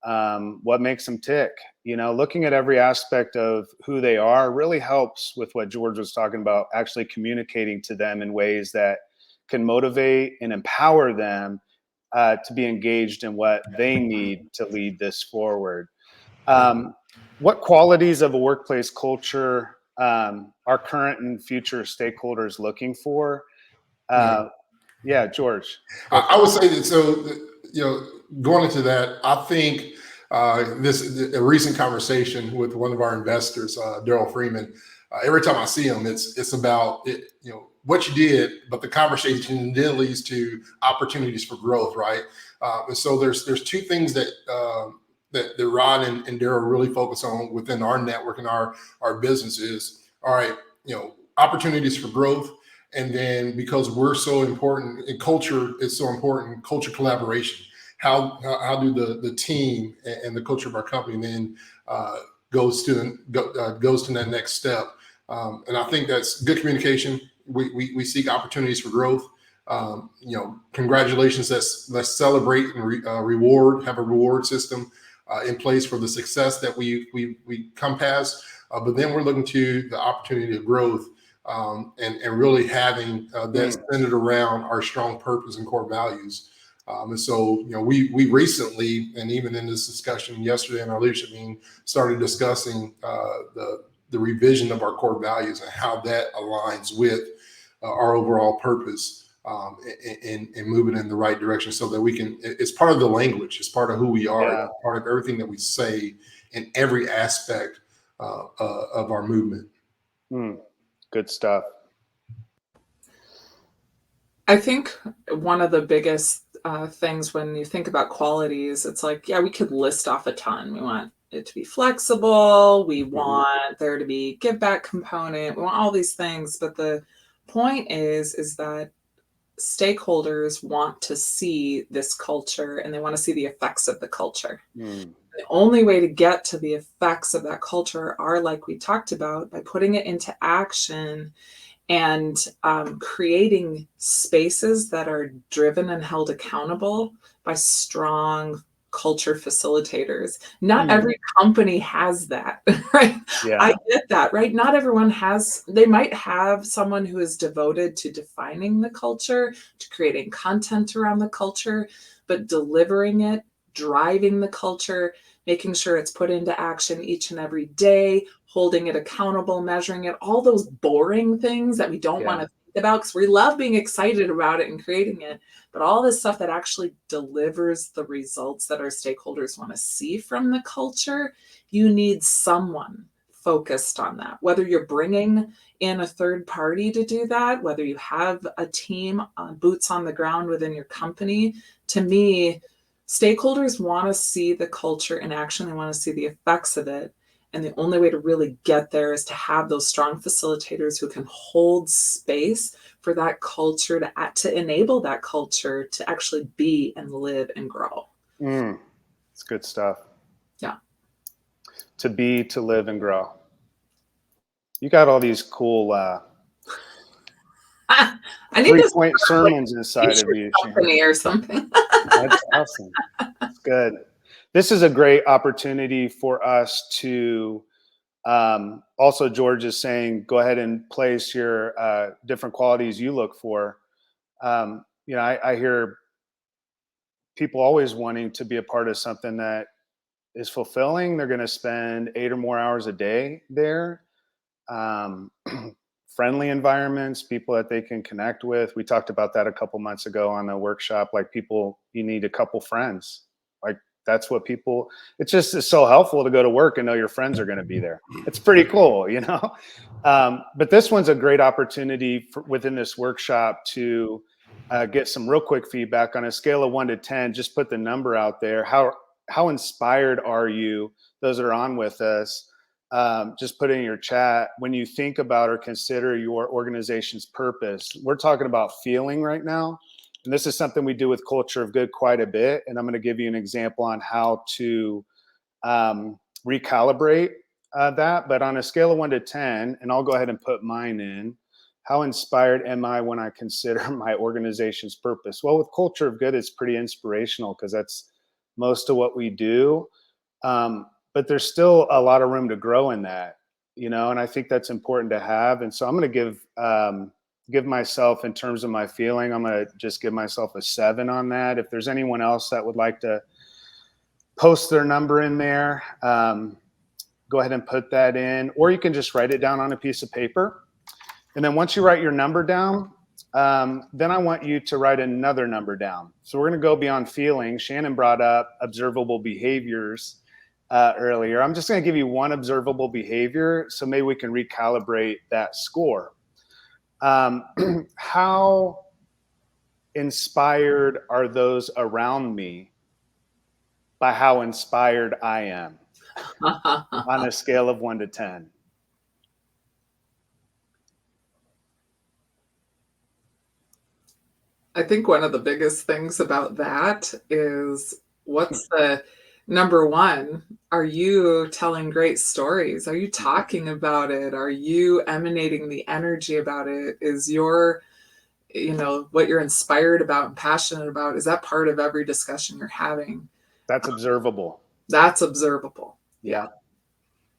What makes them tick? Looking at every aspect of who they are really helps with what George was talking about, actually communicating to them in ways that can motivate and empower them to be engaged in what they need to lead this forward. What qualities of a workplace culture are current and future stakeholders looking for? Yeah, George. I would say that. So, going into that, I think a recent conversation with one of our investors, Daryl Freeman. Every time I see him, it's about it, what you did, but the conversation then leads to opportunities for growth, right? And so there's two things that Rod and Daryl really focus on within our network and our business is, all right, opportunities for growth. And then because we're so important and culture is so important, culture collaboration. How do the team and the culture of our company then goes to that next step? And I think that's good communication. We seek opportunities for growth. Congratulations. Let's celebrate and reward. Have a reward system in place for the success that we come past. But then we're looking to the opportunity of growth and really having that centered around our strong purpose and core values. And so, we recently, and even in this discussion yesterday in our leadership meeting, started discussing the revision of our core values and how that aligns with our overall purpose and moving in the right direction, so that we can. It's part of the language. It's part of who we are. It's part of everything that we say in every aspect of our movement. Good stuff. I think one of the biggest things when you think about qualities, it's like, we could list off a ton. We want it to be flexible. We want there to be give back component. We want all these things, but the point is that stakeholders want to see this culture and they want to see the effects of the culture. Mm. The only way to get to the effects of that culture are, like we talked about, by putting it into action and creating spaces that are driven and held accountable by strong culture facilitators. Not every company has that, right? Yeah. I get that, right? Not everyone has, they might have someone who is devoted to defining the culture, to creating content around the culture, but delivering it, driving the culture, making sure it's put into action each and every day, holding it accountable, measuring it, all those boring things that we don't want to think about because we love being excited about it and creating it. But all this stuff that actually delivers the results that our stakeholders want to see from the culture, you need someone focused on that. Whether you're bringing in a third party to do that, whether you have a team, boots on the ground within your company, to me, stakeholders want to see the culture in action. They want to see the effects of it. And the only way to really get there is to have those strong facilitators who can hold space for that culture to enable that culture to actually be and live and grow. It's good stuff. Yeah. To be, to live, and grow. You got all these cool I need to 3-point sermons inside of you, company or something. That's awesome. That's good. This is a great opportunity for us to also, George is saying, go ahead and place your different qualities you look for. I hear people always wanting to be a part of something that is fulfilling. They're going to spend 8 or more hours a day there. Friendly environments, people that they can connect with. We talked about that a couple months ago on the workshop. Like, people, you need a couple friends. Like, that's what people, it's so helpful to go to work and know your friends are going to be there. It's pretty cool, but this one's a great opportunity within this workshop to get some real quick feedback on a scale of 1 to 10. Just put the number out there. How inspired are you, those that are on with us? Just put in your chat, when you think about or consider your organization's purpose. We're talking about feeling right now. And this is something we do with Culture of Good quite a bit. And I'm going to give you an example on how to recalibrate that. But on a scale of 1 to 10, and I'll go ahead and put mine in, how inspired am I when I consider my organization's purpose? Well, with Culture of Good, it's pretty inspirational because that's most of what we do. But there's still a lot of room to grow in that, and I think that's important to have. And so I'm going to give myself, in terms of my feeling, I'm going to just give myself a 7 on that. If there's anyone else that would like to post their number in there, go ahead and put that in, or you can just write it down on a piece of paper. And then once you write your number down, then I want you to write another number down. So we're going to go beyond feeling. Shannon brought up observable behaviors earlier. I'm just going to give you one observable behavior, so maybe we can recalibrate that score. How inspired are those around me by how inspired I am on a scale of 1 to 10? I think one of the biggest things about that is, what's the number one? Are you telling great stories? Are you talking about it? Are you emanating the energy about it? Is your, what you're inspired about and passionate about, is that part of every discussion you're having? That's observable. That's observable. Yeah.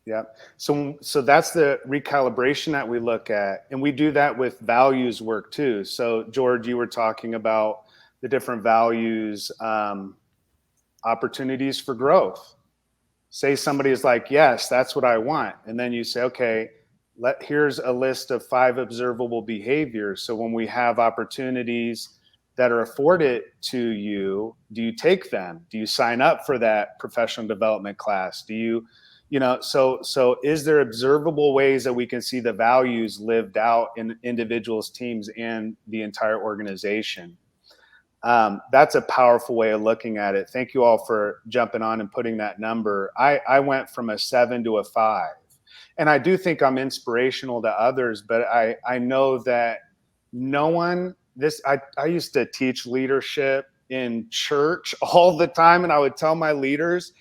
Yeah. So that's the recalibration that we look at. And we do that with values work too. So George, you were talking about the different values, opportunities for growth. Say somebody is like, yes, that's what I want. And then you say, okay, here's a list of 5 observable behaviors. So when we have opportunities that are afforded to you, do you take them? Do you sign up for that professional development class? Do you, so is there observable ways that we can see the values lived out in individuals, teams, and the entire organization? That's a powerful way of looking at it. Thank you all for jumping on and putting that number. I went from a 7 to a 5. And I do think I'm inspirational to others, but I know that no one, I used to teach leadership in church all the time. And I would tell my leaders,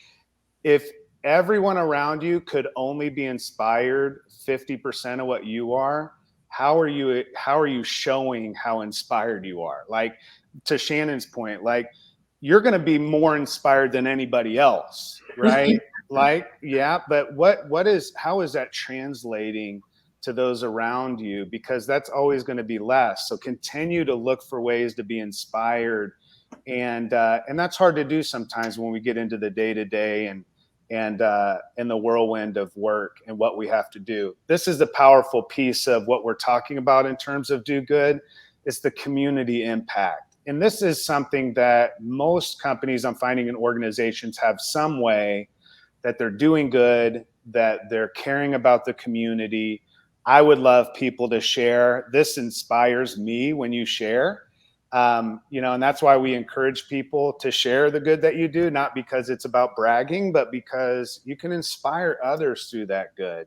if everyone around you could only be inspired 50% of what you are, how are you showing how inspired you are? Like, to Shannon's point, like, you're going to be more inspired than anybody else, right? Like, yeah, but how is that translating to those around you? Because that's always going to be less. So continue to look for ways to be inspired. And that's hard to do sometimes when we get into the day-to-day and in the whirlwind of work and what we have to do. This is the powerful piece of what we're talking about in terms of do good. It's the community impact. And this is something that most companies, I'm finding, in organizations have some way that they're doing good, that they're caring about the community. I would love people to share. This inspires me when you share. And that's why we encourage people to share the good that you do, not because it's about bragging, but because you can inspire others through that good.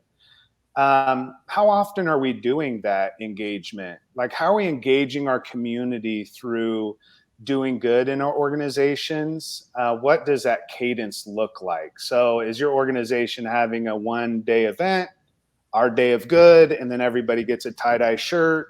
How often are we doing that engagement? Like, how are we engaging our community through doing good in our organizations? What does that cadence look like? So is your organization having a 1-day event, our day of good, and then everybody gets a tie-dye shirt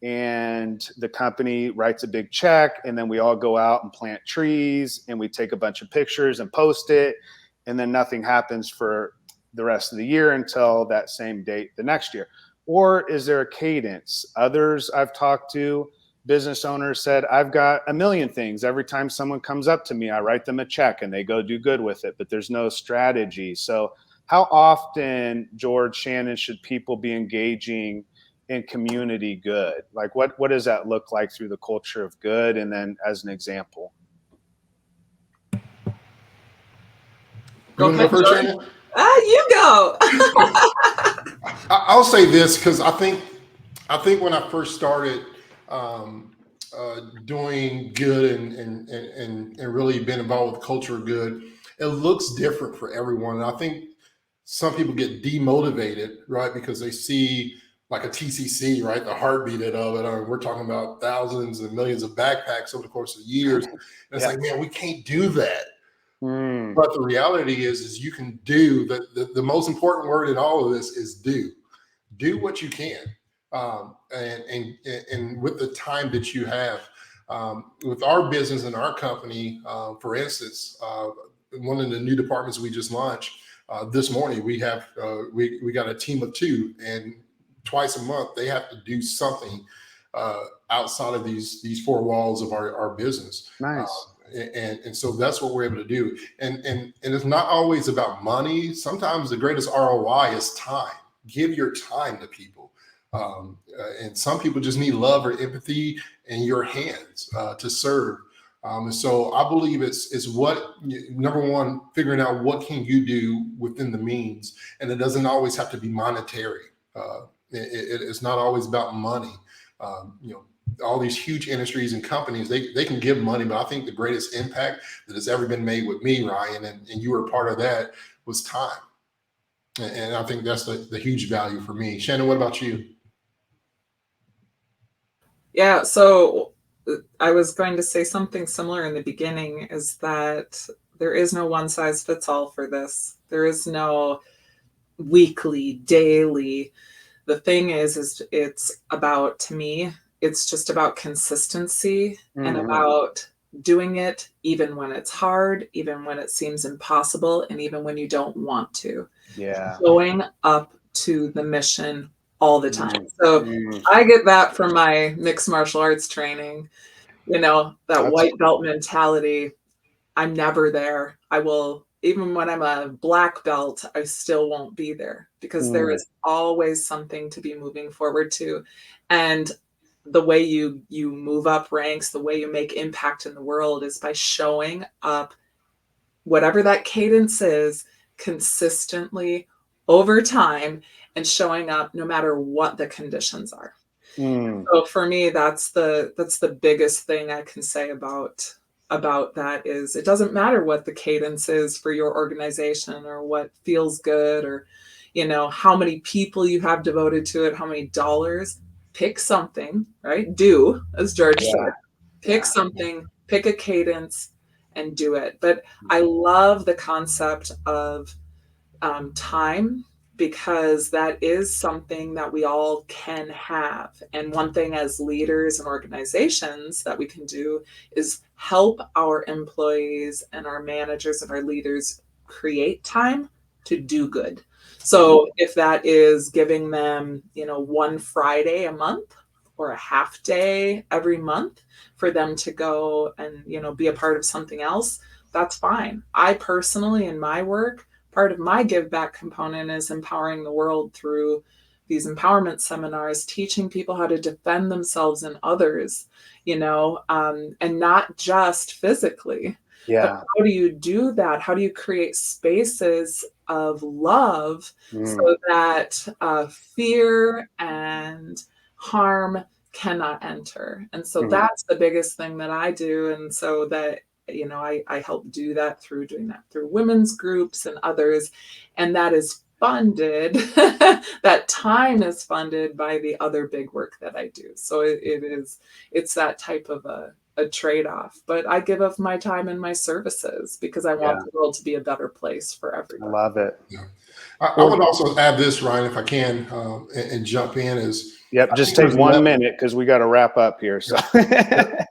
and the company writes a big check, and then we all go out and plant trees and we take a bunch of pictures and post it, and then nothing happens for the rest of the year until that same date the next year? Or is there a cadence? Others I've talked to, business owners, said, I've got a million things. Every time someone comes up to me, I write them a check and they go do good with it, but there's no strategy. So how often, George, Shannon, should people be engaging in community good? Like, what does that look like through the culture of good? And then as an example. You want to go first, Shannon? You go. I'll say this, because I think when I first started doing good and really being involved with culture of good, it looks different for everyone. And I think some people get demotivated, right, because they see like a TCC, right, the heartbeat of it. I mean, we're talking about thousands and millions of backpacks over the course of years. And it's like, man, we can't do that. But the reality is you can do the most important word in all of this is do what you can. And with the time that you have, with our business and our company, for instance, one of the new departments we just launched this morning, we have we got a team of 2, and twice a month they have to do something outside of these 4 walls of our business. Nice. And so that's what we're able to do. And it's not always about money. Sometimes the greatest ROI is time. Give your time to people. And some people just need love or empathy in your hands to serve. And so I believe it's what, number one, figuring out what can you do within the means. And it doesn't always have to be monetary. It's not always about money. All these huge industries and companies, they can give money, but I think the greatest impact that has ever been made with me, Ryan, and you were a part of that, was time. And I think that's the huge value for me. Shannon, what about you? Yeah, so I was going to say something similar in the beginning, is that there is no one size fits all for this. There is no weekly, daily. The thing is it's about, to me, it's just about consistency and about doing it even when it's hard, even when it seems impossible, and even when you don't want to. Yeah. Going up to the mission all the time. So I get that from my mixed martial arts training, that white belt mentality. I'm never there. I will, even when I'm a black belt, I still won't be there, because there is always something to be moving forward to. And the way you move up ranks, the way you make impact in the world, is by showing up, whatever that cadence is, consistently over time, and showing up no matter what the conditions are. So for me, that's the biggest thing I can say about that, is it doesn't matter what the cadence is for your organization, or what feels good, or how many people you have devoted to it, how many dollars. pick something, right? Do, as George Yeah. said, pick something, pick a cadence and do it. But I love the concept of time, because that is something that we all can have. And one thing as leaders and organizations that we can do is help our employees and our managers and our leaders create time to do good. So if that is giving them, one Friday a month or a half day every month for them to go and, be a part of something else, that's fine. I personally, in my work, part of my give back component is empowering the world through these empowerment seminars, teaching people how to defend themselves and others, and not just physically. But how do you do that? How do you create spaces of love so that fear and harm cannot enter? And so that's the biggest thing that I do. And so that I help do that through doing that through women's groups and others. And that is funded, that time is funded by the other big work that I do. So it's that type of a trade-off. But I give up my time and my services because I want the world to be a better place for everyone. I love it. Yeah. I would also add this, Ryan, if I can, and jump in is. Yep, just take 1 minute because we got to wrap up here. So,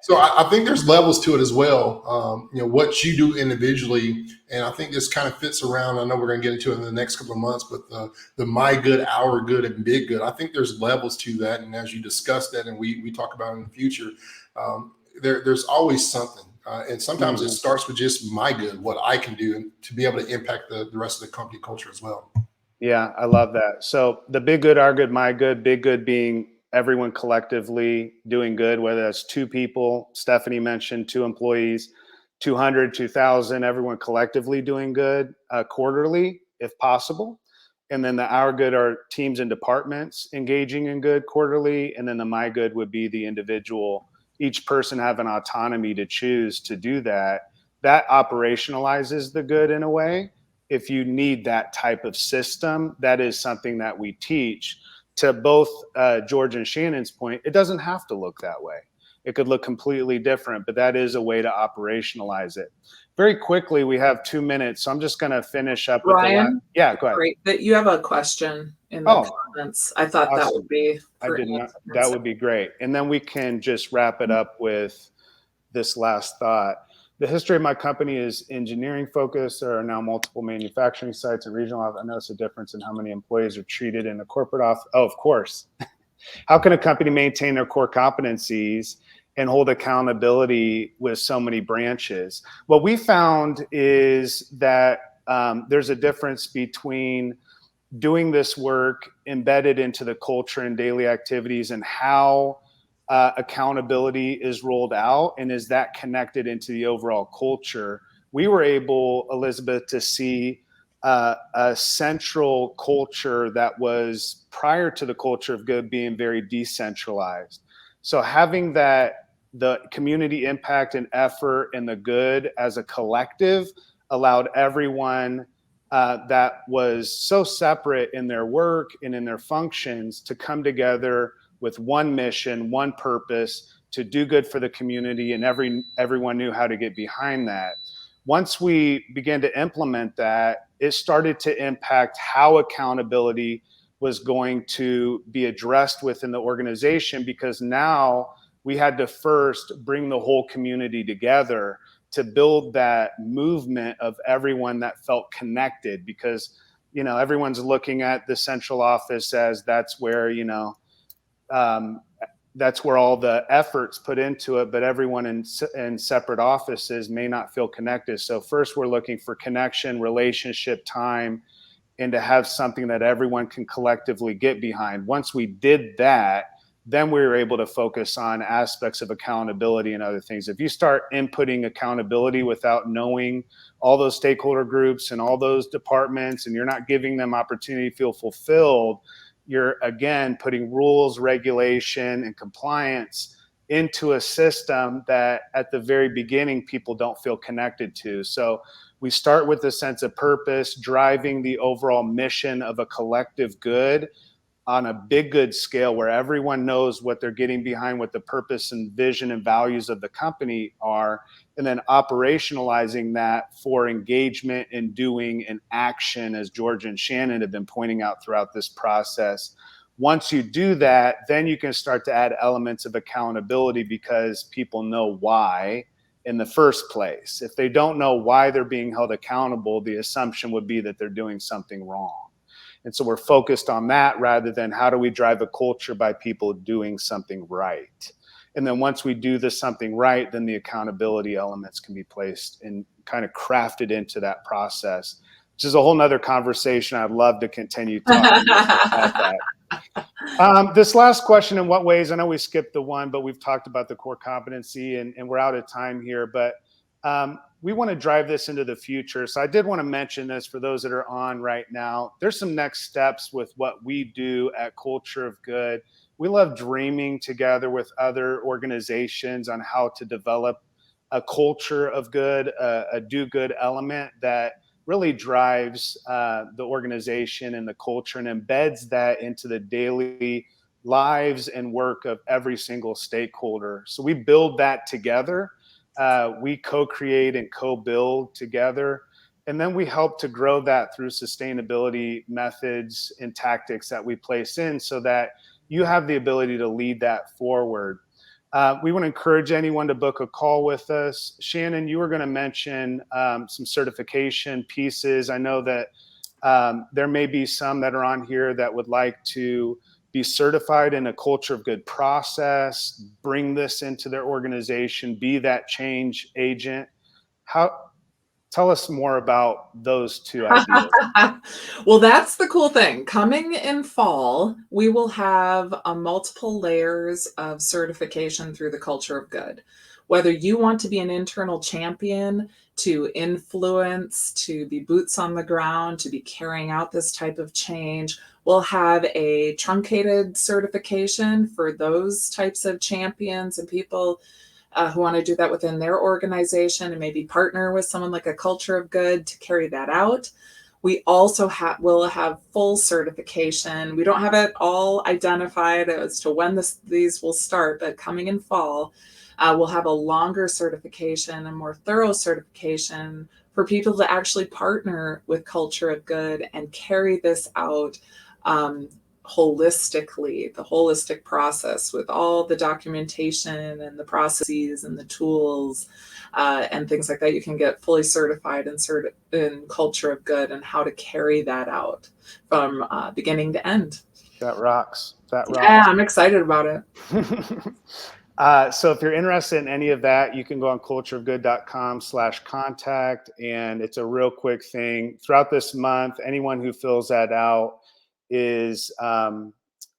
So I think there's levels to it as well. What you do individually, and I think this kind of fits around. I know we're going to get into it in the next couple of months, but the my good, our good, and big good. I think there's levels to that, and as you discuss that, and we talk about in the future, there's always something. And sometimes it starts with just my good, what I can do to be able to impact the rest of the company culture as well. Yeah, I love that. So the big good, our good, my good, big good being everyone collectively doing good, whether that's 2 people, Stephanie mentioned 2 employees, 200, 2,000, everyone collectively doing good quarterly, if possible. And then the our good are teams and departments engaging in good quarterly. And then the my good would be the individual, each person have an autonomy to choose to do that. That operationalizes the good in a way. If you need that type of system, that is something that we teach. To both George and Shannon's point, it doesn't have to look that way. It could look completely different, but that is a way to operationalize it. Very quickly, we have 2 minutes, so I'm just going to finish up with Ryan, yeah, go ahead. Great that you have a question in the comments. I thought that would be. I did not. That would be great, and then we can just wrap it up with this last thought. The history of my company is engineering focused. There are now multiple manufacturing sites and regional. I noticed a difference in how many employees are treated in a corporate office. Oh, of course. How can a company maintain their core competencies and hold accountability with so many branches? What we found is that there's a difference between doing this work embedded into the culture and daily activities and how accountability is rolled out, and is that connected into the overall culture. We were able, Elizabeth, to see a central culture that was prior to the culture of good being very decentralized. So having that, the community impact and effort and the good as a collective allowed everyone that was so separate in their work and in their functions to come together with one mission, one purpose, to do good for the community, and everyone knew how to get behind that. Once we began to implement that, it started to impact how accountability was going to be addressed within the organization, because now we had to first bring the whole community together to build that movement of everyone that felt connected, because everyone's looking at the central office as that's where that's where all the effort's put into it, but everyone in separate offices may not feel connected. So first we're looking for connection, relationship, time, and to have something that everyone can collectively get behind. Once we did that, then we were able to focus on aspects of accountability and other things. If you start inputting accountability without knowing all those stakeholder groups and all those departments, and you're not giving them opportunity to feel fulfilled, you're again putting rules, regulation, and compliance into a system that at the very beginning people don't feel connected to. So we start with a sense of purpose, driving the overall mission of a collective good on a big good scale where everyone knows what they're getting behind, what the purpose and vision and values of the company are, and then operationalizing that for engagement and doing and action, as George and Shannon have been pointing out throughout this process. Once you do that, then you can start to add elements of accountability because people know why in the first place. If they don't know why they're being held accountable, the assumption would be that they're doing something wrong. And so we're focused on that rather than how do we drive a culture by people doing something right. And then once we do this something right, then the accountability elements can be placed and kind of crafted into that process, which is a whole nother conversation. I'd love to continue talking about that. This last question, in what ways, I know we skipped the one, but we've talked about the core competency and we're out of time here, but we want to drive this into the future. So I did want to mention this for those that are on right now. There's some next steps with what we do at Culture of Good. We love dreaming together with other organizations on how to develop a culture of good, a do good element that really drives the organization and the culture and embeds that into the daily lives and work of every single stakeholder. So we build that together. We co-create and co-build together. And then we help to grow that through sustainability methods and tactics that we place in so that you have the ability to lead that forward. We want to encourage anyone to book a call with us. Shannon, you were going to mention some certification pieces. I know that there may be some that are on here that would like to be certified in a culture of good process, bring this into their organization, be that change agent. Tell us more about those two ideas. Well, that's the cool thing. Coming in fall, we will have multiple layers of certification through the Culture of Good. Whether you want to be an internal champion, to influence, to be boots on the ground, to be carrying out this type of change, we'll have a truncated certification for those types of champions and people who want to do that within their organization and maybe partner with someone like a Culture of Good to carry that out. We also will have full certification. We don't have it all identified as to when these will start, but coming in fall, we'll have a longer certification, a more thorough certification for people to actually partner with Culture of Good and carry this out holistically, the holistic process with all the documentation and the processes and the tools and things like that. You can get fully certified in Culture of Good and how to carry that out from beginning to end. That rocks. Yeah, I'm excited about it. So if you're interested in any of that, you can go on cultureofgood.com/contact, and it's a real quick thing. Throughout this month, anyone who fills that out is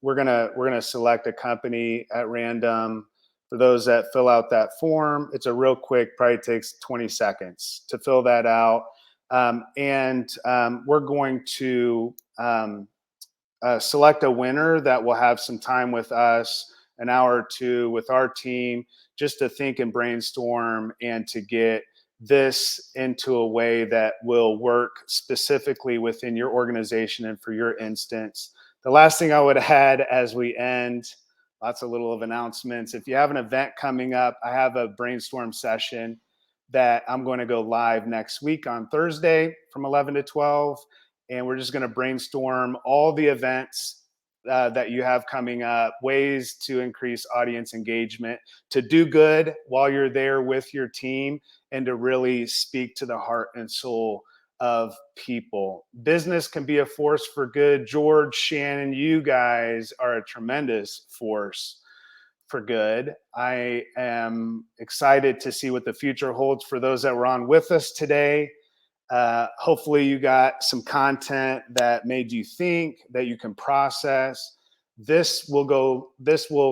we're gonna select a company at random. For those that fill out that form, it's a real quick, probably takes 20 seconds to fill that out. And we're going to select a winner that will have some time with us, an hour or two with our team, just to think and brainstorm and to get this into a way that will work specifically within your organization and for your instance. The last thing I would add as we end, lots of little announcements. If you have an event coming up, I have a brainstorm session that I'm going to go live next week on Thursday from 11 to 12. And we're just going to brainstorm all the events that you have coming up, ways to increase audience engagement, to do good while you're there with your team, and to really speak to the heart and soul of people. Business can be a force for good. George, Shannon, you guys are a tremendous force for good. I am excited to see what the future holds for those that were on with us today. Hopefully you got some content that made you think, that you can process. This will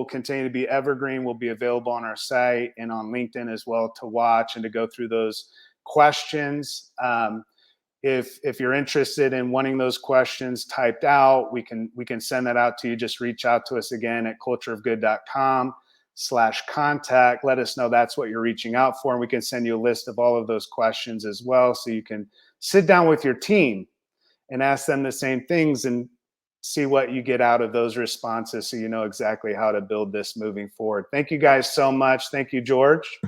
continue to be evergreen, will be available on our site and on LinkedIn as well to watch and to go through those questions. If you're interested in wanting those questions typed out, we can send that out to you. Just reach out to us again at cultureofgood.com/contact. Let us know that's what you're reaching out for, and we can send you a list of all of those questions as well, so you can sit down with your team and ask them the same things and see what you get out of those responses so you know exactly how to build this moving forward. Thank you guys so much. Thank you, George.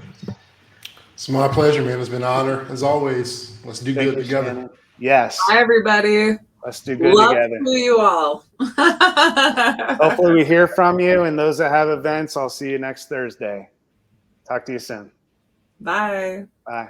It's my pleasure, man. It's been an honor as always. Let's do Thank good you, together. Shannon. Yes. Hi, everybody. Let's do good Love together. to you all. Hopefully we hear from you, and those that have events, I'll see you next Thursday. Talk to you soon. Bye. Bye.